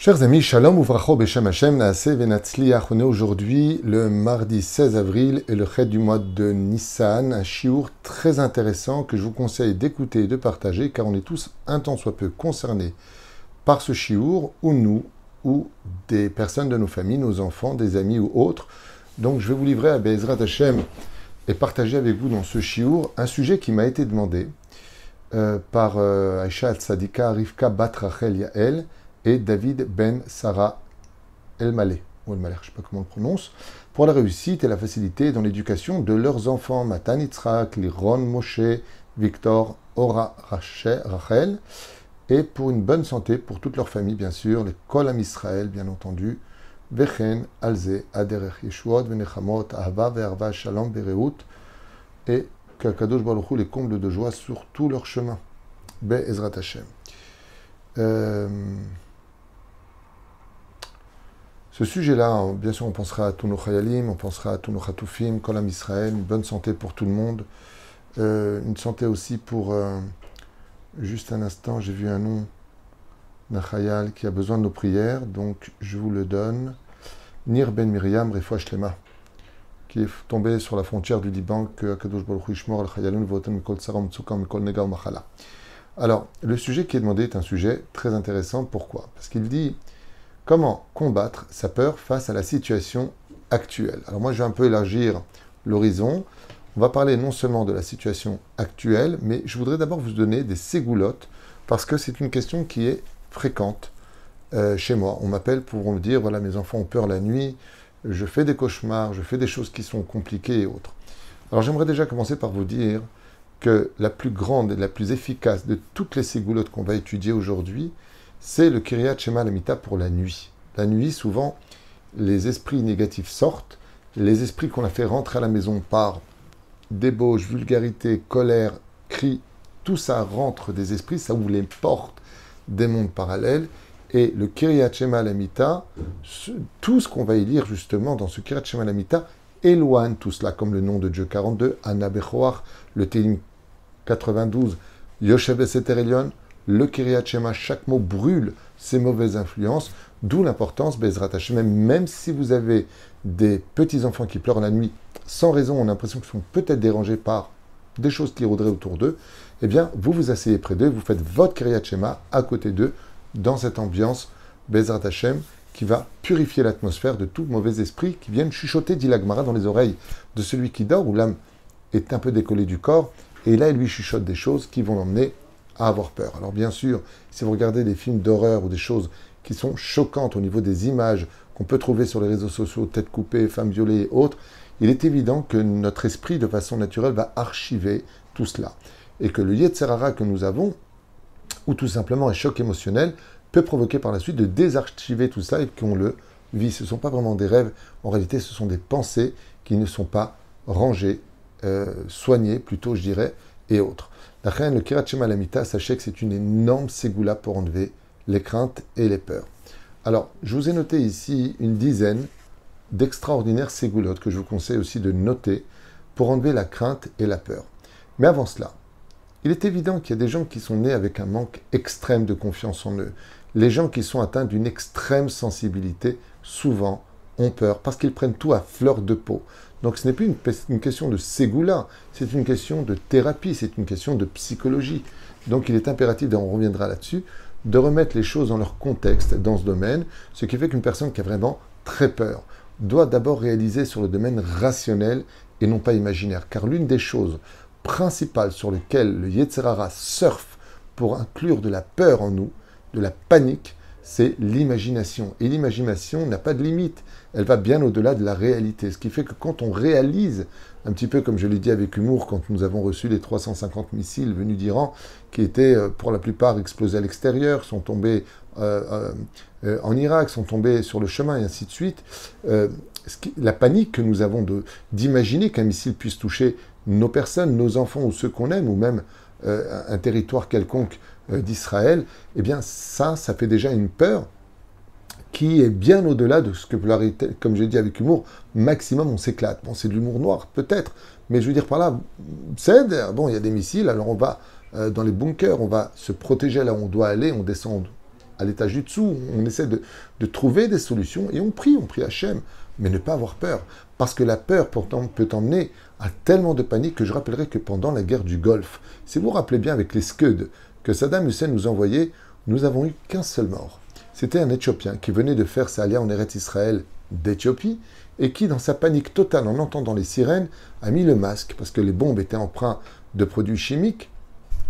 Chers amis, Shalom Uvracho Beshem Hashem Naaseh Venatzliach. On est aujourd'hui le mardi 16 avril et le chet du mois de Nissan, un chiour très intéressant que je vous conseille d'écouter et de partager car on est tous un tant soit peu concernés par ce chiour, ou nous, ou des personnes de nos familles, nos enfants, des amis ou autres. Donc je vais vous livrer à Be'ezrat Hashem et partager avec vous dans ce chiour un sujet qui m'a été demandé par Aïcha Tzadika Rivka Bat Rachel Yael et David Ben Sarah El-Maleh, ou El-Maleh, je ne sais pas comment on le prononce, pour la réussite et la facilité dans l'éducation de leurs enfants, Matan Yitzhak, Liron, Moshe, Victor, Ora, Rachel, et pour une bonne santé pour toute leur famille, bien sûr, les Kol Am Israël, bien entendu, Vechen, Alze, Aderech, Yeshuot, Venechamot, Ahava, Ve'arva, Shalom, Bereut, et qu'Akadosh Baruch Hu les comble de joie sur tout leur chemin. Be'ezrat Hashem. Ce sujet-là, bien sûr, on pensera à tous nos chayalim, on pensera à tous nos chatoufim, Kol Am Israël, une bonne santé pour tout le monde, une santé aussi pour... juste un instant, j'ai vu un nom d'un chayal qui a besoin de nos prières, donc je vous le donne. Nir Ben Miriam, Refoua Shlema, qui est tombé sur la frontière du Liban, que Akadosh Baruch Hu Yishmor al-Chayalun Voten Mikol Tsara Mtsukam Mikol Nega Umachala. Alors, le sujet qui est demandé est un sujet très intéressant. Pourquoi? Parce qu'il dit... Comment combattre sa peur face à la situation actuelle? Alors moi, je vais un peu élargir l'horizon. On va parler non seulement de la situation actuelle, mais je voudrais d'abord vous donner des ségoulottes, parce que c'est une question qui est fréquente chez moi. On m'appelle pour me dire, voilà, mes enfants ont peur la nuit, je fais des cauchemars, je fais des choses qui sont compliquées et autres. Alors j'aimerais déjà commencer par vous dire que la plus grande et la plus efficace de toutes les ségoulottes qu'on va étudier aujourd'hui, c'est le Kiryat Shema Lamita pour la nuit. La nuit, souvent, les esprits négatifs sortent. Les esprits qu'on a fait rentrer à la maison par débauche, vulgarité, colère, cris, tout ça rentre des esprits, ça ouvre les portes des mondes parallèles. Et le Kiryat Shema Lamita, tout ce qu'on va y lire justement dans ce Kiryat Shema Lamita, éloigne tout cela, comme le nom de Dieu 42, Anna Bechoach, le Télim 92, Yoshev Eseter Elyon, le Kiryat Shema, chaque mot brûle ces mauvaises influences, d'où l'importance, Be'ezrat Hashem, même si vous avez des petits-enfants qui pleurent la nuit, sans raison, on a l'impression qu'ils sont peut-être dérangés par des choses qui rôderaient autour d'eux, eh bien, vous vous asseyez près d'eux, vous faites votre Kiryat Shema à côté d'eux, dans cette ambiance, Be'ezrat Hashem, qui va purifier l'atmosphère de tout mauvais esprit qui viennent chuchoter, dit la Gemara, dans les oreilles de celui qui dort, où l'âme est un peu décollée du corps, et là, il lui chuchote des choses qui vont l'emmener à avoir peur. Alors bien sûr, si vous regardez des films d'horreur ou des choses qui sont choquantes au niveau des images qu'on peut trouver sur les réseaux sociaux, têtes coupées, femmes violées et autres, il est évident que notre esprit, de façon naturelle, va archiver tout cela. Et que le Yetzer Hara que nous avons, ou tout simplement un choc émotionnel, peut provoquer par la suite de désarchiver tout ça et qu'on le vit. Ce ne sont pas vraiment des rêves, en réalité ce sont des pensées qui ne sont pas rangées, soignées plutôt je dirais, et autres. La reine, le Kiryat Shema Lamita, sachez que c'est une énorme ségoula pour enlever les craintes et les peurs. Alors, je vous ai noté ici une dizaine d'extraordinaires ségoulottes que je vous conseille aussi de noter pour enlever la crainte et la peur. Mais avant cela, il est évident qu'il y a des gens qui sont nés avec un manque extrême de confiance en eux. Les gens qui sont atteints d'une extrême sensibilité, souvent, ont peur parce qu'ils prennent tout à fleur de peau. Donc ce n'est plus une question de ségoula, c'est une question de thérapie, c'est une question de psychologie. Donc il est impératif, et on reviendra là-dessus, de remettre les choses dans leur contexte dans ce domaine, ce qui fait qu'une personne qui a vraiment très peur doit d'abord réaliser sur le domaine rationnel et non pas imaginaire. Car l'une des choses principales sur lesquelles le Yetzer Hara surfe pour inclure de la peur en nous, de la panique, c'est l'imagination. Et l'imagination n'a pas de limite. Elle va bien au-delà de la réalité. Ce qui fait que quand on réalise, un petit peu comme je l'ai dit avec humour, quand nous avons reçu les 350 missiles venus d'Iran, qui étaient pour la plupart explosés à l'extérieur, sont tombés en Irak, sont tombés sur le chemin, et ainsi de suite, la panique que nous avons d'imaginer qu'un missile puisse toucher nos personnes, nos enfants ou ceux qu'on aime, ou même un territoire quelconque d'Israël, eh bien ça fait déjà une peur qui est bien au-delà de ce que vous l'arrêtez, comme j'ai dit avec humour, maximum on s'éclate. Bon, c'est de l'humour noir, peut-être, mais je veux dire par là, c'est, bon, il y a des missiles, alors on va dans les bunkers, on va se protéger là où on doit aller, on descend à l'étage du dessous, on essaie de trouver des solutions et on prie Hachem, mais ne pas avoir peur. Parce que la peur pourtant peut t'emmener à tellement de panique que je rappellerai que pendant la guerre du Golfe, si vous vous rappelez bien avec les Scud que Saddam Hussein nous envoyait, nous avons eu qu'un seul mort. C'était un Éthiopien qui venait de faire sa alia en Eretz Israël d'Éthiopie et qui, dans sa panique totale en entendant les sirènes, a mis le masque parce que les bombes étaient empreintes de produits chimiques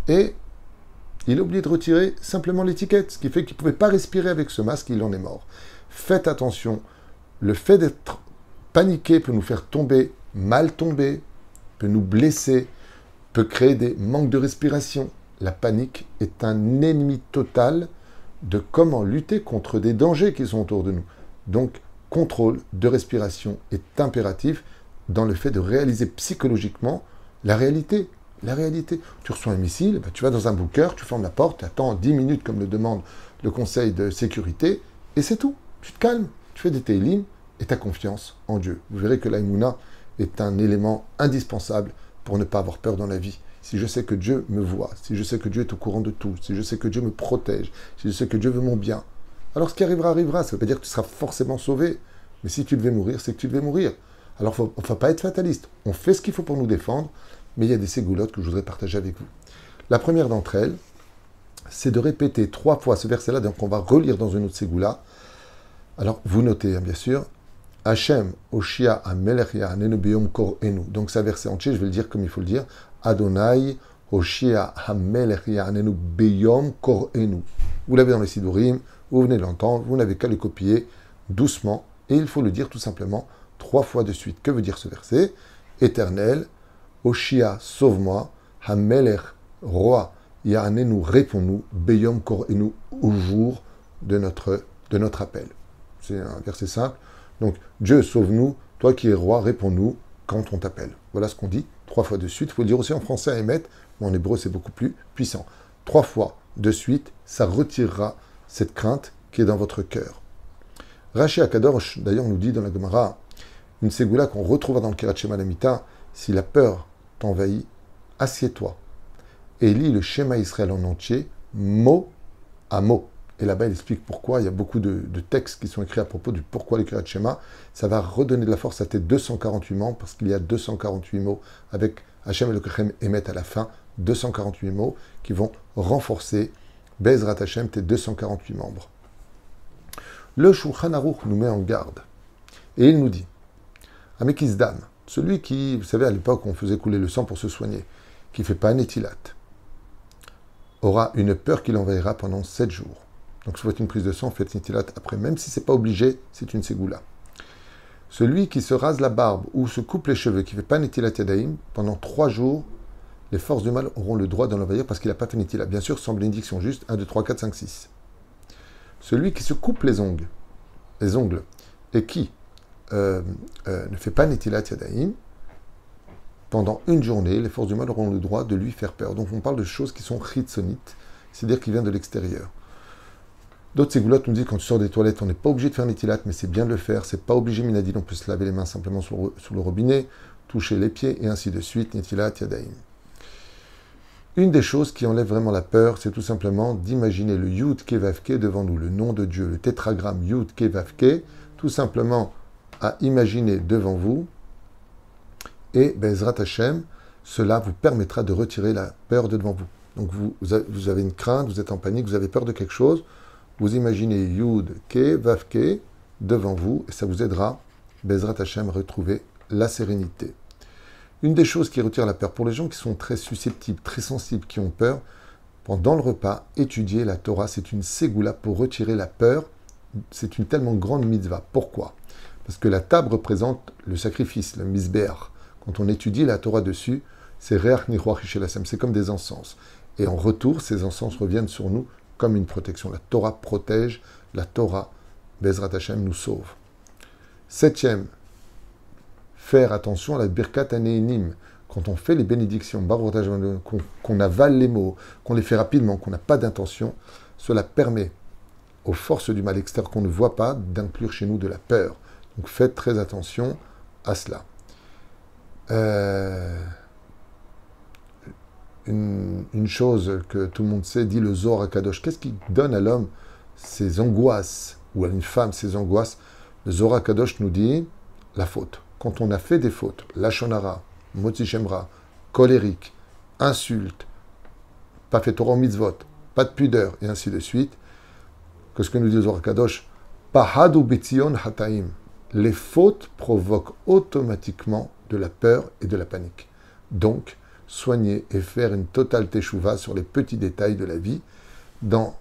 et il a oublié de retirer simplement l'étiquette, ce qui fait qu'il ne pouvait pas respirer avec ce masque, il en est mort. Faites attention, le fait d'être paniqué peut nous faire tomber, mal tomber, peut nous blesser, peut créer des manques de respiration. La panique est un ennemi total de comment lutter contre des dangers qui sont autour de nous. Donc, contrôle de respiration est impératif dans le fait de réaliser psychologiquement la réalité. La réalité. Tu reçois un missile, tu vas dans un bunker, tu fermes la porte, tu attends 10 minutes comme le demande le conseil de sécurité, et c'est tout. Tu te calmes, tu fais des télim et tu as confiance en Dieu. Vous verrez que l'aïmouna est un élément indispensable pour ne pas avoir peur dans la vie. Si je sais que Dieu me voit, si je sais que Dieu est au courant de tout, si je sais que Dieu me protège, si je sais que Dieu veut mon bien, alors ce qui arrivera, arrivera. Ça ne veut pas dire que tu seras forcément sauvé. Mais si tu devais mourir, c'est que tu devais mourir. Alors on ne va pas être fataliste. On fait ce qu'il faut pour nous défendre, mais il y a des ségoulottes que je voudrais partager avec vous. La première d'entre elles, c'est de répéter 3 fois ce verset-là, donc on va relire dans une autre ségoula. Alors, vous notez, bien sûr, Hachem, Oshia, Amelech, Ya'anenu, Beyom, Kor, Enu. Donc, c'est un verset entier, je vais le dire comme il faut le dire. Adonai, Oshia, Amelech, Ya'anenu, Beyom, Kor, Enu. Vous l'avez dans les Sidurim, vous venez de l'entendre, vous n'avez qu'à le copier doucement, et il faut le dire tout simplement 3 fois de suite. Que veut dire ce verset? Éternel, Oshia, sauve-moi, Hamelech, roi, Ya'anenu, réponds-nous, Beyom, Kor, Enu, au jour de notre appel. C'est un verset simple. Donc, Dieu, sauve-nous, toi qui es roi, réponds-nous quand on t'appelle. Voilà ce qu'on dit 3 fois de suite. Il faut le dire aussi en français à émettre, mais en hébreu, c'est beaucoup plus puissant. 3 fois de suite, ça retirera cette crainte qui est dans votre cœur. Rashi Akadosh, d'ailleurs, nous dit dans la Gemara, une ségoula qu'on retrouvera dans le Kirat Shema Lamita, si la peur t'envahit, assieds-toi et lis le Shema Israël en entier, mot à mot. Et là-bas, il explique pourquoi. Il y a beaucoup de textes qui sont écrits à propos du pourquoi le Kirat Shema. Ça va redonner de la force à tes 248 membres, parce qu'il y a 248 mots avec Hachem et le Kachem émettent à la fin 248 mots qui vont renforcer Bezrat Hachem, tes 248 membres. Le Shulchan Aruch nous met en garde. Et il nous dit, Amikizdam, celui qui, vous savez, à l'époque, on faisait couler le sang pour se soigner, qui ne fait pas un étilat, aura une peur qui l'envahira pendant 7 jours. Donc, si vous faites une prise de sang, faites une étilat après, même si ce n'est pas obligé, c'est une ségoula. Celui qui se rase la barbe ou se coupe les cheveux, qui ne fait pas un étilat yadaïm, pendant 3 jours, les forces du mal auront le droit de l'envahir parce qu'il n'a pas fait un étilat. Bien sûr, sans bénédiction juste, 1, 2, 3, 4, 5, 6. Celui qui se coupe les ongles, et qui ne fait pas Netilat Yadayim, pendant une journée, les forces du mal auront le droit de lui faire peur. Donc on parle de choses qui sont chitzonites, c'est-à-dire qui viennent de l'extérieur. D'autres ségoulottes nous disent quand tu sors des toilettes, on n'est pas obligé de faire Netilat, mais c'est bien de le faire. C'est pas obligé, Minadil, on peut se laver les mains simplement sous le robinet, toucher les pieds, et ainsi de suite, Netilat Yadayim. Une des choses qui enlève vraiment la peur, c'est tout simplement d'imaginer le Yud Ke Vav Ke devant nous, le nom de Dieu, le tétragramme Yud Ke Vav Ke, tout simplement à imaginer devant vous, et Bezrat Hashem, cela vous permettra de retirer la peur de devant vous. Donc vous avez une crainte, vous êtes en panique, vous avez peur de quelque chose, vous imaginez Yud Ke Vav Ke devant vous, et ça vous aidera, Bezrat Hashem, à retrouver la sérénité. Une des choses qui retire la peur, pour les gens qui sont très susceptibles, très sensibles, qui ont peur, pendant le repas, étudier la Torah, c'est une ségoula pour retirer la peur. C'est une tellement grande mitzvah. Pourquoi? Parce que la table représente le sacrifice, le misbéach. Quand on étudie la Torah dessus, c'est reach nichoach shelasem, c'est comme des encens. Et en retour, ces encens reviennent sur nous comme une protection. La Torah protège, la Torah, Bezrat Hashem, nous sauve. 7e, faire attention à la birkat aneinim. Quand on fait les bénédictions, qu'on avale les mots, qu'on les fait rapidement, qu'on n'a pas d'intention, cela permet aux forces du mal extérieur qu'on ne voit pas d'inclure chez nous de la peur. Donc faites très attention à cela. Une chose que tout le monde sait, dit le Zohar HaKadosh, qu'est-ce qui donne à l'homme ses angoisses, ou à une femme ses angoisses, le Zohar Kadosh nous dit la faute. Quand on a fait des fautes, lachonara, motzi shemra, colérique, insulte, pas fait Torah mitzvot, pas de pudeur, et ainsi de suite, que ce que nous dit le Zohar Kadosh, pahadu betzion hataim. Les fautes provoquent automatiquement de la peur et de la panique. Donc, soigner et faire une totale teshuva sur les petits détails de la vie, dans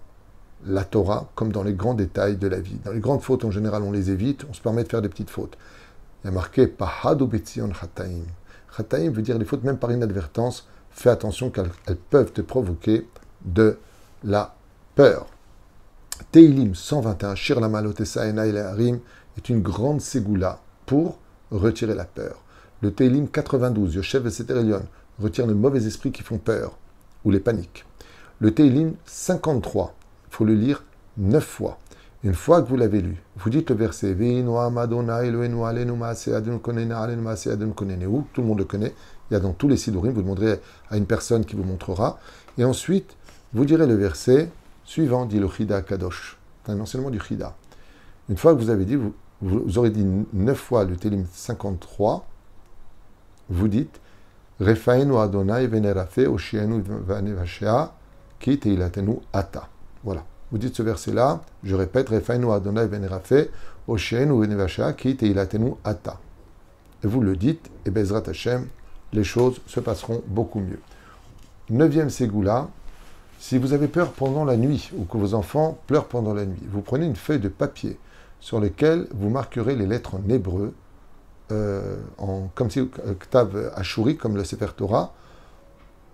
la Torah comme dans les grands détails de la vie. Dans les grandes fautes, en général, on les évite, on se permet de faire des petites fautes. Il y a marqué Pahadu betzion hataim. Hataim veut dire les fautes, même par inadvertance. Fais attention qu'elles peuvent te provoquer de la peur. Teilim 121, Shir la malotesa ena el harim, est une grande ségoula pour retirer la peur. Le Teilim 92, Yoshev Seter Elyon, retire les mauvais esprits qui font peur ou les paniques. Le Teilim 53, il faut le lire 9 fois. Une fois que vous l'avez lu, vous dites le verset tout le monde le connaît, il y a dans tous les sidurim, vous demanderez à une personne qui vous montrera, et ensuite vous direz le verset suivant, dit le Chida Kadosh. C'est un enseignement du Chida. Une fois que vous avez dit, vous aurez dit 9 fois le Teilim 53, vous dites Refaenu Adonai venerafe oshienu vanevashea ki teilatenu ata. Voilà. Vous dites ce verset-là, je répète, Refaenu Adonai venerafe oshienu vanevashea ki teilatenu ata. Et vous le dites, et Bezrat Hashem, les choses se passeront beaucoup mieux. 9e ségoula, si vous avez peur pendant la nuit, ou que vos enfants pleurent pendant la nuit, vous prenez une feuille de papier sur laquelle vous marquerez les lettres en hébreu, comme si Ktav Ashuri, comme le Sefer Torah,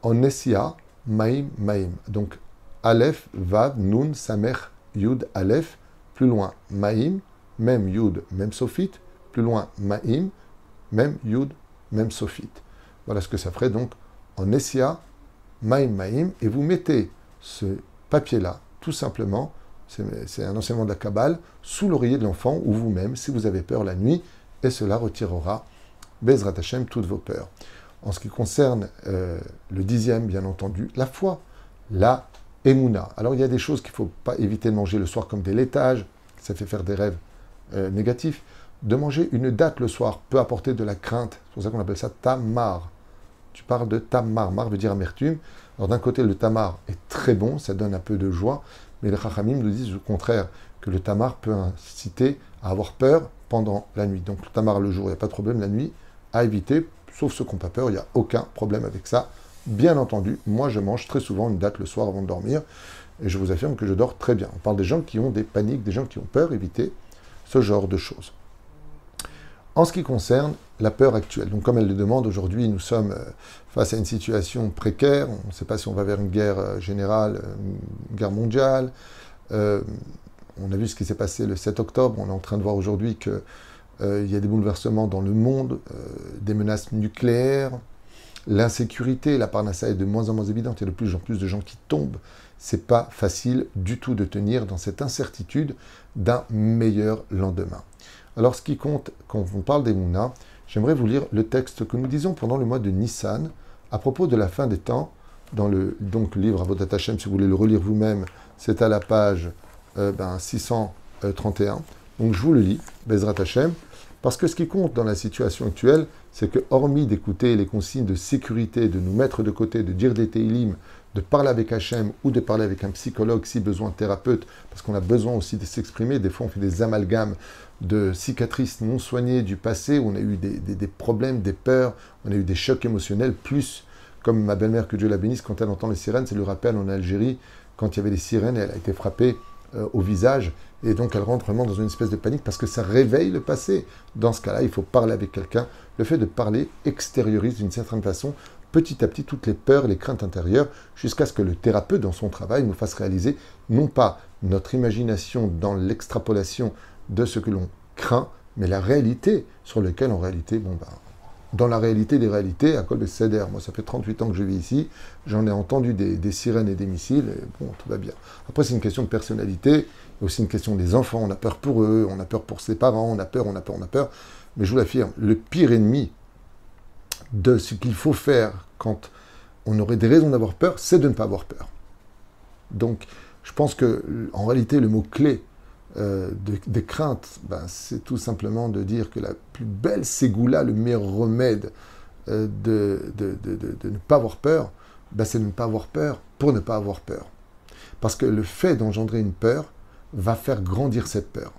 en Nessia, Maim, Maim. Donc, Aleph, Vav, Nun, Samer, Yud, Aleph, plus loin, Maim, même Yud, même Sophit, plus loin, Maim, même Yud, même Sophit. Voilà ce que ça ferait donc en Nessia, Maim, Maim, et vous mettez ce papier-là, tout simplement, c'est un enseignement de la Kabbale, sous l'oreiller de l'enfant, ou vous-même, si vous avez peur la nuit, et cela retirera, Bezrat Hashem, toutes vos peurs. En ce qui concerne le 10e, bien entendu, la foi, la Emouna. Alors, il y a des choses qu'il ne faut pas éviter de manger le soir, comme des laitages, ça fait faire des rêves négatifs. De manger une date le soir peut apporter de la crainte, c'est pour ça qu'on appelle ça tamar. Tu parles de tamar, mar veut dire amertume. Alors, d'un côté, le tamar est très bon, ça donne un peu de joie, mais les chachamim nous disent au contraire, que le tamar peut inciter à avoir peur pendant la nuit. Donc le tamar le jour, il n'y a pas de problème, la nuit, à éviter, sauf ceux qui n'ont pas peur, il n'y a aucun problème avec ça. Bien entendu, moi je mange très souvent une date le soir avant de dormir, et je vous affirme que je dors très bien. On parle des gens qui ont des paniques, des gens qui ont peur, éviter ce genre de choses. En ce qui concerne la peur actuelle, donc comme elle le demande, aujourd'hui nous sommes face à une situation précaire, on ne sait pas si on va vers une guerre générale, une guerre mondiale. On a vu ce qui s'est passé le 7 octobre, on est en train de voir aujourd'hui qu'il y a des bouleversements dans le monde, des menaces nucléaires, l'insécurité, la parnassa est de moins en moins évidente, il y a de plus en plus de gens qui tombent. C'est pas facile du tout de tenir dans cette incertitude d'un meilleur lendemain. Alors ce qui compte, quand on parle des Mouna, j'aimerais vous lire le texte que nous disons pendant le mois de Nissan, à propos de la fin des temps, dans le livre Avodat Hashem, si vous voulez le relire vous-même, c'est à la page 631. Donc je vous le lis, Bezrat Hashem, parce que ce qui compte dans la situation actuelle, c'est que hormis d'écouter les consignes de sécurité, de nous mettre de côté, de dire des Teilim, de parler avec Hashem ou de parler avec un psychologue si besoin, thérapeute, parce qu'on a besoin aussi de s'exprimer, des fois on fait des amalgames de cicatrices non soignées du passé, où on a eu des problèmes, des peurs, on a eu des chocs émotionnels, plus comme ma belle-mère, que Dieu la bénisse, quand elle entend les sirènes, ça lui rappelle en Algérie, quand il y avait les sirènes, elle a été frappée au visage, et donc elle rentre vraiment dans une espèce de panique parce que ça réveille le passé. Dans ce cas-là, il faut parler avec quelqu'un. Le fait de parler extériorise d'une certaine façon petit à petit toutes les peurs, les craintes intérieures, jusqu'à ce que le thérapeute, dans son travail, nous fasse réaliser non pas notre imagination dans l'extrapolation de ce que l'on craint, mais la réalité sur laquelle, en réalité, dans la réalité des réalités, à Kol Besséder, moi ça fait 38 ans que je vis ici, j'en ai entendu des sirènes et des missiles, et bon, tout va bien. Après, c'est une question de personnalité, aussi une question des enfants, on a peur pour eux, on a peur pour ses parents, on a peur, mais je vous l'affirme, le pire ennemi de ce qu'il faut faire quand on aurait des raisons d'avoir peur, c'est de ne pas avoir peur. Donc, Je pense que, en réalité, le mot-clé des craintes, c'est tout simplement de dire que la plus belle ségoula, le meilleur remède de ne pas avoir peur, c'est de ne pas avoir peur pour ne pas avoir peur. Parce que le fait d'engendrer une peur va faire grandir cette peur.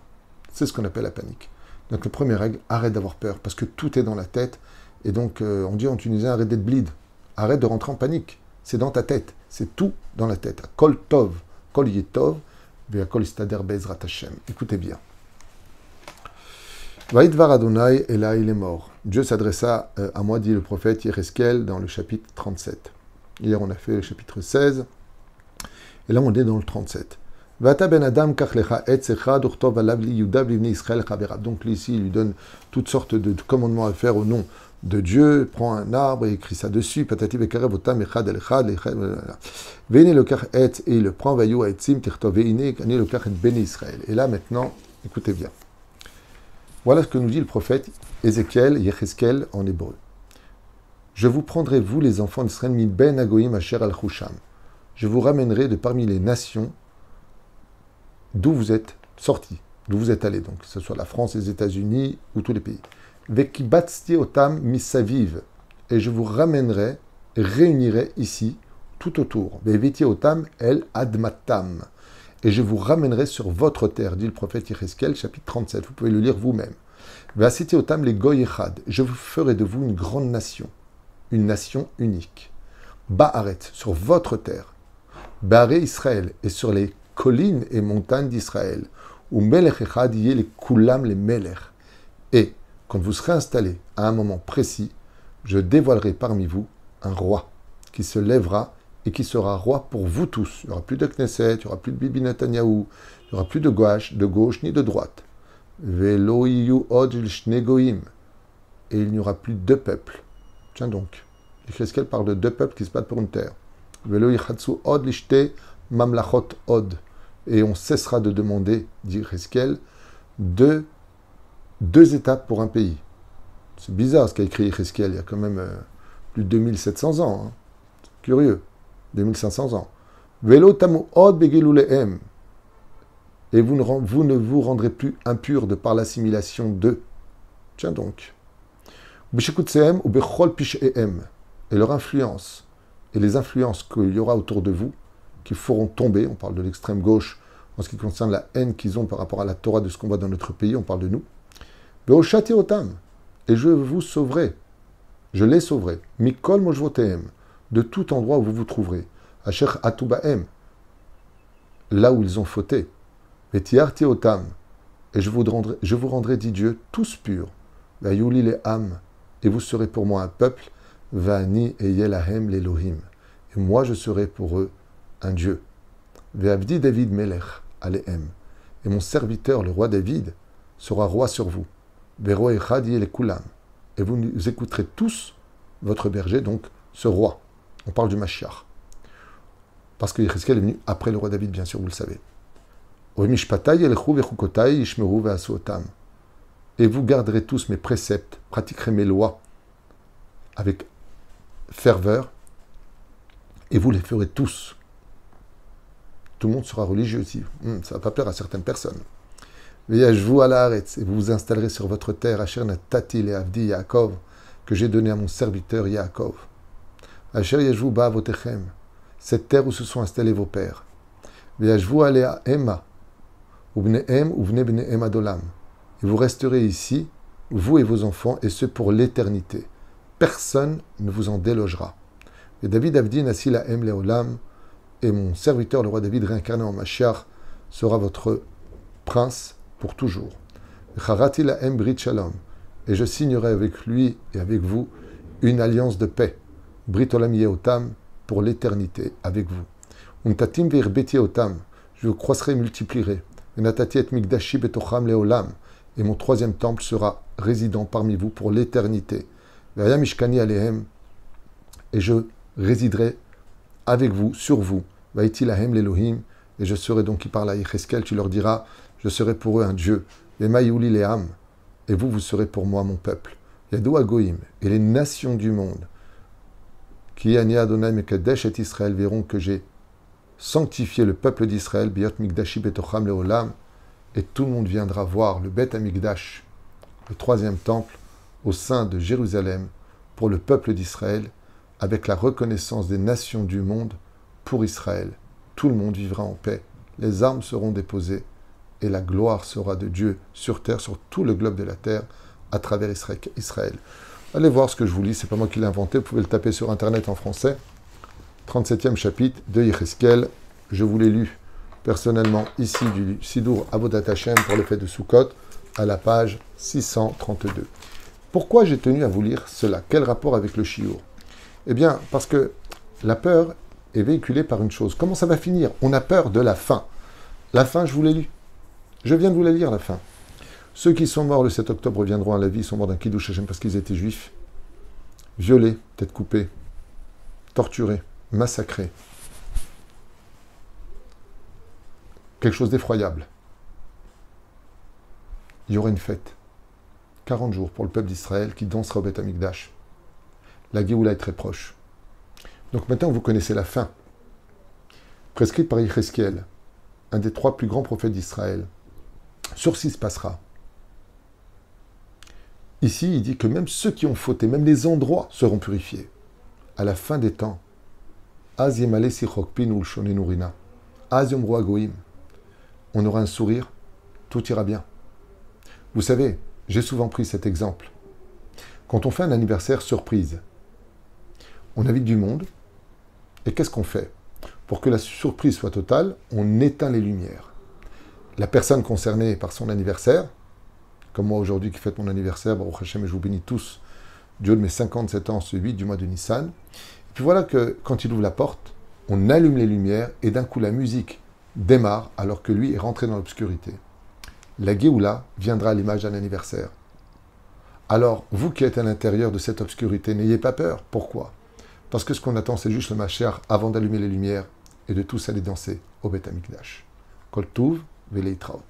C'est ce qu'on appelle la panique. Donc la première règle, arrête d'avoir peur, parce que tout est dans la tête. Et donc on dit en tunisien, arrête d'être bleed, arrête de rentrer en panique. C'est dans ta tête, c'est tout dans la tête. Kol tov, kol yetov, ve'akol istader be'ezrat Hashem. Écoutez bien. Vaïdvar Adonai, et là il est mort. Dieu s'adressa à moi, dit le prophète Yéhezkel, dans le chapitre 37. Hier on a fait le chapitre 16, et là on est dans le 37. Donc ici, il lui donne toutes sortes de commandements à faire au nom de Dieu. Prends un arbre et écrit ça dessus. Et il le prend. Et là maintenant, écoutez bien. Voilà ce que nous dit le prophète Ézéchiel, Yéhezkel en hébreu. Je vous prendrai, vous les enfants d'Israël, mi ben agoïm asher al chusham. Je vous ramènerai de parmi les nations d'où vous êtes sortis, d'où vous êtes allés, donc que ce soit la France, les États-Unis ou tous les pays. Vekibatzti otam misaviv, et je vous ramènerai, réunirai ici, tout autour. Veviti otam el admatam, et je vous ramènerai sur votre terre, dit le prophète Yéhezkel, chapitre 37. Vous pouvez le lire vous-même. Vasiti otam les goy echad, je vous ferai de vous une grande nation, une nation unique. Ba'aret, sur votre terre. Ba'are Israël, et sur les collines et montagnes d'Israël, où Melech Echad y est les Kulam, les Melech. Et, quand vous serez installés à un moment précis, je dévoilerai parmi vous un roi qui se lèvera et qui sera roi pour vous tous. Il n'y aura plus de Knesset, il n'y aura plus de Bibi Netanyahou, il n'y aura plus de gauche ni de droite. Velo iyu od shnegoim. Et il n'y aura plus deux peuples. Tiens donc, Yéhezkel parle de deux peuples qui se battent pour une terre. Velo yichatsu od lishte mamlachot od. Et on cessera de demander, dit Yéhezkel, deux étapes pour un pays. C'est bizarre ce qu'a écrit Yéhezkel, il y a quand même plus de 2700 ans. Hein. Curieux, 2500 ans. Velo tamu od begilulehem. Et vous ne vous rendrez plus impurs de par l'assimilation d'eux. Tiens donc. Bishekutsehem ou bechol pishehem. Et leur influence, et les influences qu'il y aura autour de vous, qui feront tomber, on parle de l'extrême gauche, en ce qui concerne la haine qu'ils ont par rapport à la Torah de ce qu'on voit dans notre pays, on parle de nous. Beoshati otam, et je vous sauverai, je les sauverai, mikol mojvotehem, de tout endroit où vous vous trouverez, asher atubahem, là où ils ont fauté, vetiarti otam, et je vous rendrai, dit Dieu, tous purs, vayuli le ham, et vous serez pour moi un peuple, vani eyelahem l'Elohim, et moi je serai pour eux un Dieu. Ve'avdi David Melech alehem. Et mon serviteur, le roi David, sera roi sur vous. Ve'ro echad le kulam. Et vous écouterez tous votre berger, donc ce roi. On parle du Mashiach. Parce que Yéhezkel est venu après le roi David, bien sûr, vous le savez. Et vous garderez tous mes préceptes, pratiquerez mes lois avec ferveur, et vous les ferez tous. Tout le monde sera religieux aussi. Ça ne va pas plaire à certaines personnes. Et vous vous installerez sur votre terre, Asher Natati le Avdi Yaakov, que j'ai donné à mon serviteur Yaakov. Asher Yeshvu Ba'avotechem, cette terre où se sont installés vos pères. Yeshvu Alea Emma, Ubnehem Ubne Bnehem Adolam. Et vous resterez ici, vous et vos enfants, et ce pour l'éternité. Personne ne vous en délogera. Et David Avdi Nasi Lahem Leolam, et mon serviteur, le roi David, réincarné en Mashiach, sera votre prince pour toujours. Charati lahem brit shalom, et je signerai avec lui et avec vous une alliance de paix. Brit olam yehotam, pour l'éternité, avec vous. Untatim ve'erbeti otam, je vous croisserai et multiplierai. Venatati et migdashi betocham leolam, et mon troisième temple sera résident parmi vous pour l'éternité. Ve'ayam ishkani alehem, et je résiderai avec vous, sur vous. Vaïti lahem l'Elohim, et je serai donc, qui parle à Yéhezkel, tu leur diras, je serai pour eux un Dieu. Et maïouli le'am, et vous serez pour moi mon peuple. Yadou agoïm, et les nations du monde, qui ani Adonai mekadesh et Israël, verront que j'ai sanctifier le peuple d'Israël, Biot Mikdashi Betocham Leolam, et tout le monde viendra voir le Bet Amikdash, le troisième temple, au sein de Jérusalem, pour le peuple d'Israël, avec la reconnaissance des nations du monde pour Israël. Tout le monde vivra en paix, les armes seront déposées, et la gloire sera de Dieu sur terre, sur tout le globe de la terre, à travers Israël. Allez voir ce que je vous lis, c'est pas moi qui l'ai inventé, vous pouvez le taper sur internet en français. 37e chapitre de Yecheskel, je vous l'ai lu personnellement ici du Sidour Avodat Hashem pour le fait de Sukkot, à la page 632. Pourquoi j'ai tenu à vous lire cela? Quel rapport avec le Shiur? Eh bien, parce que la peur est véhiculée par une chose. Comment ça va finir? On a peur de la fin. La fin, je vous l'ai lu. Je viens de vous la lire, la fin. Ceux qui sont morts le 7 octobre reviendront à la vie, ils sont morts d'un Kiddush Hashem parce qu'ils étaient juifs, violés, tête coupée, torturés, massacrés. Quelque chose d'effroyable. Il y aura une fête. 40 jours pour le peuple d'Israël qui dansera au Beth Amikdash. La Géoula est très proche. Donc maintenant, vous connaissez la fin. Prescrite par Yecheskel, un des 3 plus grands prophètes d'Israël. Sur 6 passera. Ici, il dit que même ceux qui ont fauté, même les endroits seront purifiés. À la fin des temps, Az Yemale Sichokpin ou Shonenurina, Az Yomru Agoim, on aura un sourire, tout ira bien. Vous savez, j'ai souvent pris cet exemple. Quand on fait un anniversaire surprise, on invite du monde, et qu'est-ce qu'on fait? Pour que la surprise soit totale, on éteint les lumières. La personne concernée par son anniversaire, comme moi aujourd'hui qui fête mon anniversaire, Baruch Hashem, et je vous bénis tous, du haut de mes 57 ans, ce 8 du mois de Nissan. Et puis voilà que quand il ouvre la porte, on allume les lumières, et d'un coup la musique démarre, alors que lui est rentré dans l'obscurité. La Géoula viendra à l'image d'un anniversaire. Alors, vous qui êtes à l'intérieur de cette obscurité, n'ayez pas peur. Pourquoi? Parce que ce qu'on attend, c'est juste le Mashiach avant d'allumer les lumières et de tous aller danser au Beth Amikdash. Kol Tuv, Veleitraot.